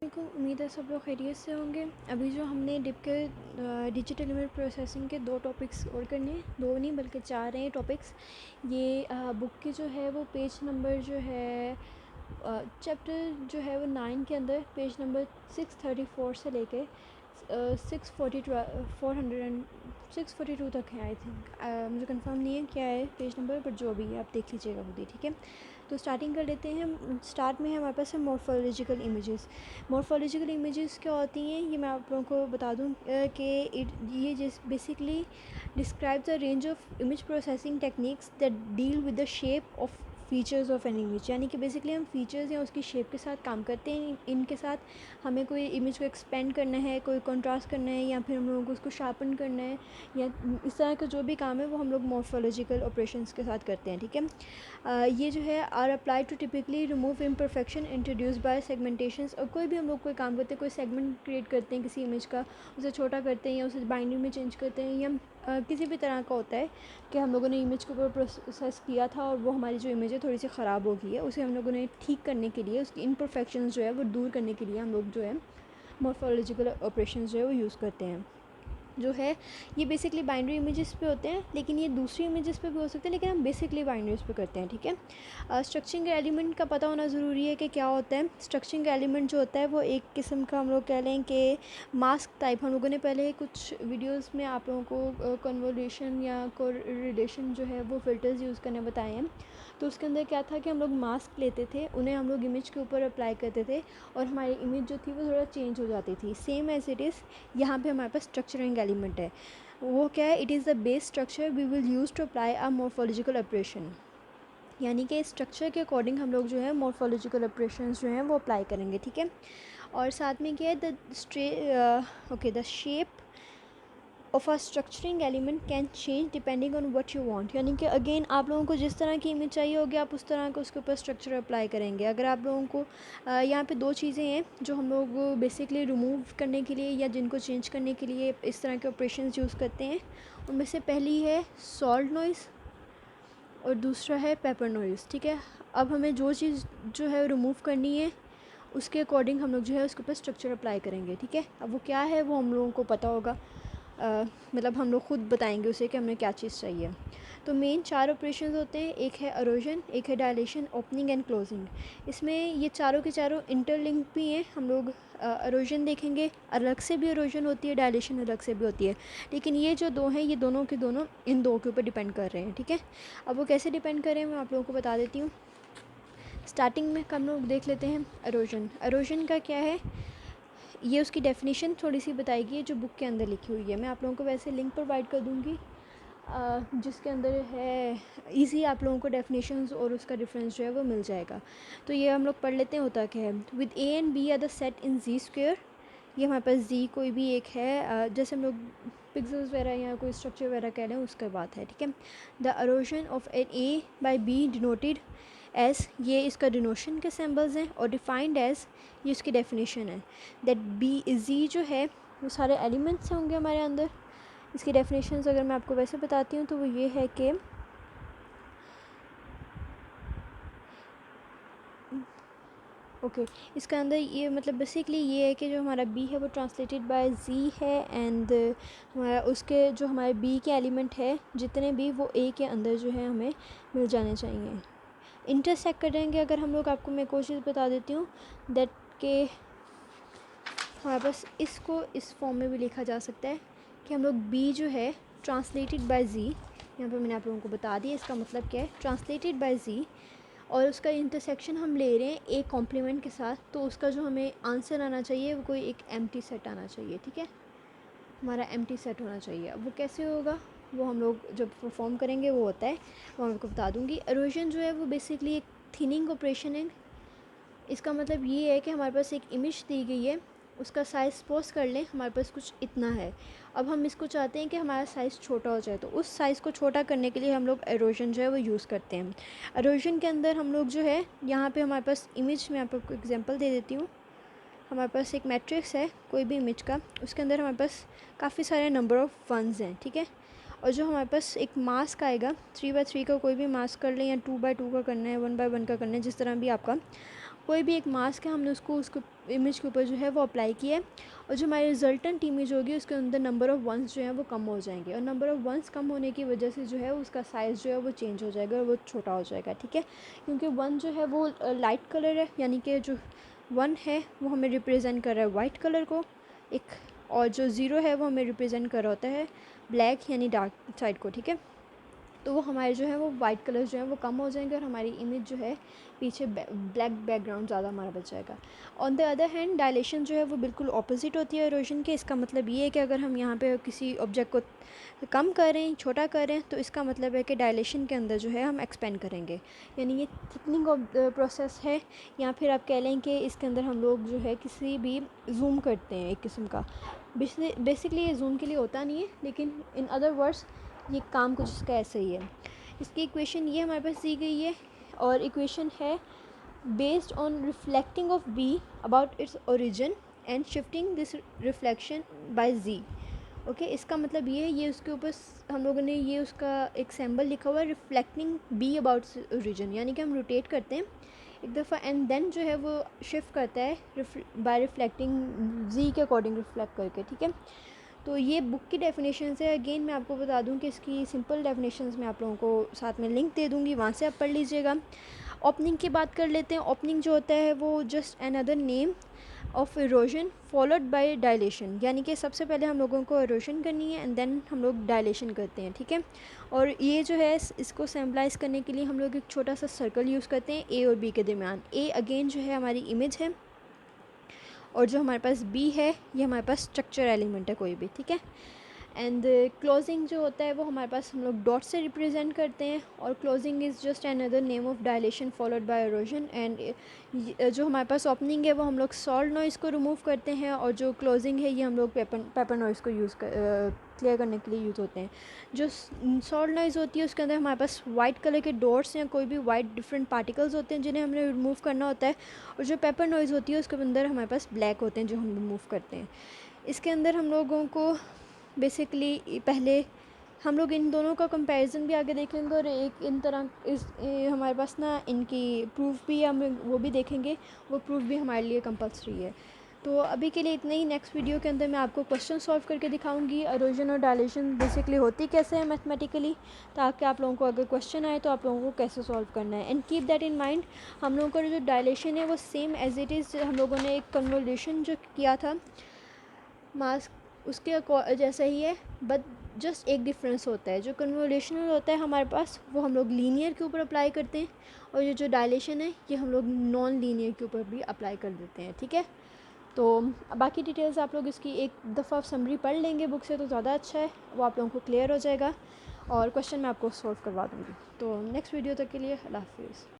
को उम्मीद है सब लोग खैरियत से होंगे। अभी जो हमने डिप के डिजिटल इमेज प्रोसेसिंग के 2 टॉपिक्स और करने हैं, 2 नहीं बल्कि 4 हैं टॉपिक्स। ये बुक की जो है वो पेज नंबर जो है चैप्टर जो है वो 9 के अंदर पेज नंबर 634 से लेके 642 तक है आई थिंक। मुझे कंफर्म नहीं है क्या है पेज नंबर, बट जो भी है आप देख लीजिएगा खुद ही, ठीक है। तो स्टार्टिंग कर लेते हैं। स्टार्ट में है हमारे पास है मॉर्फोलॉजिकल इमेजेस। मॉर्फोलॉजिकल इमेजेस क्या होती हैं ये मैं आप लोगों को बता दूं कि ये जिस basically describe the range of image processing techniques that deal with the shape of features of an image. यानी कि बेसिकली हम फीचर्स या उसकी शेप के साथ काम करते हैं। इनके साथ हमें कोई इमेज को एक्सपेंड करना है, कोई कंट्रास्ट करना है, या फिर हम लोगों को उसको शार्पन करना है, या इस तरह का जो भी काम है वो हम लोग मॉर्फोलॉजिकल ऑपरेशंस के साथ करते हैं, ठीक है। ये जो है are apply to typically remove imperfection introduce by segmentations. और कोई भी हम लोग कोई काम करते हैं, कोई सेगमेंट क्रिएट करते हैं किसी इमेज का, उसे छोटा करते हैं या उसे बाइंडिंग में चेंज करते हैं, या किसी भी तरह का होता है कि हम लोगों ने इमेज के ऊपर प्रोसेस किया था और वो हमारी जो इमेज है थोड़ी सी ख़राब हो गई है, उसे हम लोगों ने ठीक करने के लिए, उसकी इम्परफेक्शंस जो है वो दूर करने के लिए हम लोग जो है मॉर्फोलॉजिकल ऑपरेशंस जो है वो यूज़ करते हैं। जो है ये बेसिकली बाइनरी इमेजेस पे होते हैं, लेकिन ये दूसरी इमेजेस पे भी हो सकते हैं, लेकिन हम बेसिकली बाइनरीज पे करते हैं, ठीक है। स्ट्रक्चरिंग एलिमेंट का पता होना ज़रूरी है कि क्या होता है। स्ट्रक्चरिंग एलिमेंट जो होता है वो एक किस्म का हम लोग कह लें कि मास्क टाइप। हम लोगों ने पहले कुछ वीडियोस में आप लोगों को कन्वोल्यूशन या कोरिलेशन जो है वो फ़िल्टर्स यूज़ करने बताए हैं। तो उसके अंदर क्या था कि हम लोग मास्क लेते थे, उन्हें हम लोग इमेज के ऊपर अप्लाई करते थे और हमारी इमेज जो थी वो थोड़ा चेंज हो जाती थी। सेम एज इट इज़ यहाँ पे हमारे पास स्ट्रक्चरिंग एलिमेंट है। वो क्या है, it is the base structure we will use to apply a morphological operation. यानी कि स्ट्रक्चर के अकॉर्डिंग हम लोग जो है मॉर्फोलॉजिकल ऑपरेशंस जो हैं वो अप्लाई करेंगे, ठीक है। और साथ में क्या है the shape of a structuring element can change depending on what you want. यानी कि अगेन आप लोगों को जिस तरह की इमेज चाहिए होगी आप उस तरह का उसके ऊपर स्ट्रक्चर अप्लाई करेंगे। अगर आप लोगों को यहाँ पे 2 चीज़ें हैं जो हम लोग बेसिकली रिमूव करने के लिए या जिनको चेंज करने के लिए इस तरह के ऑपरेशंस यूज़ करते हैं। उनमें से पहली है सॉल्ट नॉइज़ और दूसरा है पेपर नॉइज़, ठीक है। अब हमें जो चीज़ जो है रिमूव करनी है उसके अकॉर्डिंग हम लोग जो है उसके ऊपर स्ट्रक्चर अप्लाई करेंगे, ठीक है। अब वो क्या है वो हम लोगों को पता होगा, मतलब हम लोग खुद बताएंगे उसे कि हमें क्या चीज़ चाहिए। तो मेन 4 ऑपरेशंस होते हैं। एक है एरोजन, एक है डायलेशन, ओपनिंग एंड क्लोजिंग। इसमें ये चारों के चारों इंटरलिंक भी हैं। हम लोग एरोजन देखेंगे, अलग से भी एरोजन होती है, डायलेशन अलग से भी होती है, लेकिन ये जो 2 हैं ये दोनों के दोनों इन 2 के ऊपर डिपेंड कर रहे हैं, ठीक है। अब वो कैसे डिपेंड कर रहे हैं मैं आप लोगों को बता देती हूँ। स्टार्टिंग में हम लोग देख लेते हैं एरोजन। एरोजन का क्या है, ये उसकी डेफिनेशन थोड़ी सी बताई गई है जो बुक के अंदर लिखी हुई है। मैं आप लोगों को वैसे लिंक प्रोवाइड कर दूँगी जिसके अंदर है इजी आप लोगों को डेफिनेशंस और उसका डिफरेंस जो है वो मिल जाएगा। तो ये हम लोग पढ़ लेते हैं। होता क्या है, with A and B are the set in G square. ये हमारे पास जी कोई भी एक है, जैसे हम लोग पिक्सल्स वगैरह या कोई स्ट्रक्चर वगैरह कह लें उसका बात है, ठीक है। The erosion of an A by B denoted as, ये इसका डिनोशन के सिंबल्स हैं, और डिफाइंड एज ये इसकी डेफिनेशन है। दैट बी जी जो है वो सारे एलिमेंट्स होंगे हमारे अंदर। इसकी डेफिनेशंस अगर मैं आपको वैसे बताती हूँ तो वो ये है कि इसका अंदर ये मतलब बेसिकली ये है कि जो हमारा बी है वो ट्रांसलेटेड बाय जी है, एंड उसके जो हमारे बी के एलिमेंट है जितने भी वो ए के अंदर जो है हमें मिल जाने चाहिए। इंटरसेक्ट करेंगे अगर हम लोग, आपको मैं कोशिश बता देती हूँ दैट के हमारे पास इसको इस फॉर्म में भी लिखा जा सकता है कि हम लोग बी जो है ट्रांसलेटेड बाय जी, यहाँ पे मैंने आप लोगों को बता दिया इसका मतलब क्या है, ट्रांसलेटेड बाय जी, और उसका इंटरसेक्शन हम ले रहे हैं ए कॉम्प्लीमेंट के साथ, तो उसका जो हमें आंसर आना चाहिए वो कोई एक एम्प्टी सेट आना चाहिए, ठीक है। हमारा एम्प्टी सेट होना चाहिए। अब वो कैसे होगा वो हम लोग जब परफॉर्म करेंगे वो होता है, वो मैं आपको बता दूँगी। एरोजन जो है वो बेसिकली एक थिनिंग ऑपरेशन है। इसका मतलब ये है कि हमारे पास एक इमेज दी गई है, उसका साइज़ सपोज कर लें हमारे पास कुछ इतना है। अब हम इसको चाहते हैं कि हमारा साइज़ छोटा हो जाए, तो उस साइज़ को छोटा करने के लिए हम लोग एरोजन जो है वो यूज़ करते हैं। एरोजन के अंदर हम लोग जो है यहाँ पे हमारे पास इमेज में आपको एग्जांपल दे देती हूँ। हमारे पास एक मैट्रिक्स है कोई भी इमेज का, उसके अंदर हमारे पास काफ़ी सारे नंबर ऑफ़ वंस हैं, ठीक है। और जो हमारे पास एक मास्क आएगा 3x3 का, कोई भी मास्क कर लें या 2x2 का करना है, 1x1 का करना है, जिस तरह भी आपका कोई भी एक मास्क है, हमने उसको इमेज के ऊपर जो है वो अप्लाई किया है, और जो हमारी रिजल्टेंट इमेज होगी उसके अंदर नंबर ऑफ़ वंस जो है वो कम हो जाएंगे, और नंबर ऑफ़ वंस कम होने की वजह से जो है उसका साइज़ जो है वो चेंज हो जाएगा और वो छोटा हो जाएगा, ठीक है। क्योंकि वन जो है वो लाइट कलर है, यानी कि जो वन है वो हमें रिप्रेजेंट कर रहा है वाइट कलर को एक, और जो ज़ीरो है वो हमें रिप्रेजेंट कर रहा होता है ब्लैक यानी डार्क साइड को, ठीक है। तो वो हमारे जो है वो वाइट कलर जो है वो कम हो जाएंगे और हमारी इमेज जो है पीछे ब्लैक बैकग्राउंड ज़्यादा हमारा बच जाएगा। On the other hand dilation जो है वो बिल्कुल ऑपोजिट होती है इरोजन के। इसका मतलब ये है कि अगर हम यहाँ पे किसी ऑब्जेक्ट को कम करें, छोटा करें, तो इसका मतलब है कि डायलेशन के अंदर जो है हम एक्सपेंड करेंगे, यानी ये थिकनिंग ऑफ प्रोसेस है, या फिर आप कह लें कि इसके अंदर हम लोग जो है किसी भी जूम करते हैं एक किस्म का। बेसिकली ये जूम के लिए होता नहीं है, लेकिन इन अदर वर्ड्स ये काम कुछ इसका ऐसा ही है। इसकी इक्वेशन ये हमारे पास दी गई है, और इक्वेशन है based on reflecting of B about its origin and shifting this reflection by G. Okay, इसका मतलब ये है, ये उसके ऊपर हम लोगों ने ये उसका एक सिंबल लिखा हुआ है रिफ्लेक्टिंग बी अबाउट ओरिजिन, यानी कि हम रोटेट करते हैं एक दफ़ा एंड देन जो है वो शिफ्ट करता है बाय रिफ्लेक्टिंग जी के अकॉर्डिंग रिफ्लेक्ट करके, ठीक है। तो ये बुक की डेफिनेशन है। अगेन मैं आपको बता दूं कि इसकी सिंपल डेफिनेशंस मैं आप लोगों को साथ में लिंक दे दूंगी, वहाँ से आप पढ़ लीजिएगा। ओपनिंग की बात कर लेते हैं। ओपनिंग जो होता है वो just another name of erosion followed by dilation, यानी कि सबसे पहले हम लोगों को इरोजन करनी है एंड देन हम लोग डायलेशन करते हैं, ठीक है। और ये जो है इसको सिंबलाइज करने के लिए हम लोग एक छोटा सा सर्कल यूज़ करते हैं ए और बी के दरमियान। ए अगेन जो है हमारी इमेज है, और जो हमारे पास बी है ये हमारे पास स्ट्रक्चर एलिमेंट है कोई भी, ठीक है। एंड क्लोजिंग जो होता है वो हमारे पास हम लोग डॉट से रिप्रेजेंट करते हैं, और closing is just another name of dilation followed by erosion. And जो हमारे पास ओपनिंग है वो हम लोग सॉल्ट नॉइज़ को रिमूव करते हैं, और जो क्लोजिंग है ये हम लोग पेपर नॉइज़ को क्लियर करने के लिए यूज़ होते हैं। जो सॉल्ट नॉइज़ होती है उसके अंदर हमारे पास वाइट कलर के डॉट्स या कोई भी वाइट डिफरेंट पार्टिकल्स होते हैं जिन्हें हमने रिमूव करना होता है, और जो पेपर नॉइज़ होती है उसके अंदर हमारे पास ब्लैक होते हैं जो हम रिमूव करते हैं। इसके अंदर हम लोगों को बेसिकली पहले हम लोग इन दोनों का कंपैरिजन भी आगे देखेंगे, और एक इन तरह हमारे पास ना इनकी प्रूफ भी हम वो भी देखेंगे, वो प्रूफ भी हमारे लिए कंपल्सरी है। तो अभी के लिए इतना ही। नेक्स्ट वीडियो के अंदर मैं आपको क्वेश्चन सॉल्व करके दिखाऊंगी इरोजन और डायलेशन बेसिकली होती कैसे है मैथमेटिकली, ताकि आप लोगों को अगर क्वेश्चन आए तो आप लोगों को कैसे सॉल्व करना है। And keep that in mind, हम लोगों का जो डायलेशन है वो सेम एज इट इज़ हम लोगों ने एक कन्वोल्यूशन जो किया था मास्क उसके जैसा ही है, बट जस्ट एक डिफरेंस होता है। जो कन्वोल्यूशनल होता है हमारे पास वो हम लोग लीनियर के ऊपर अप्लाई करते हैं, और ये जो डायलेशन है ये हम लोग नॉन लीनियर के ऊपर भी अप्लाई कर देते हैं, ठीक है। तो बाकी डिटेल्स आप लोग इसकी एक दफ़ा समरी पढ़ लेंगे बुक से तो ज़्यादा अच्छा है, वो आप लोगों को क्लियर हो जाएगा, और क्वेश्चन मैं आपको सॉल्व करवा दूँगी। तो नेक्स्ट वीडियो तक के लिए अल्लाह हाफिज़।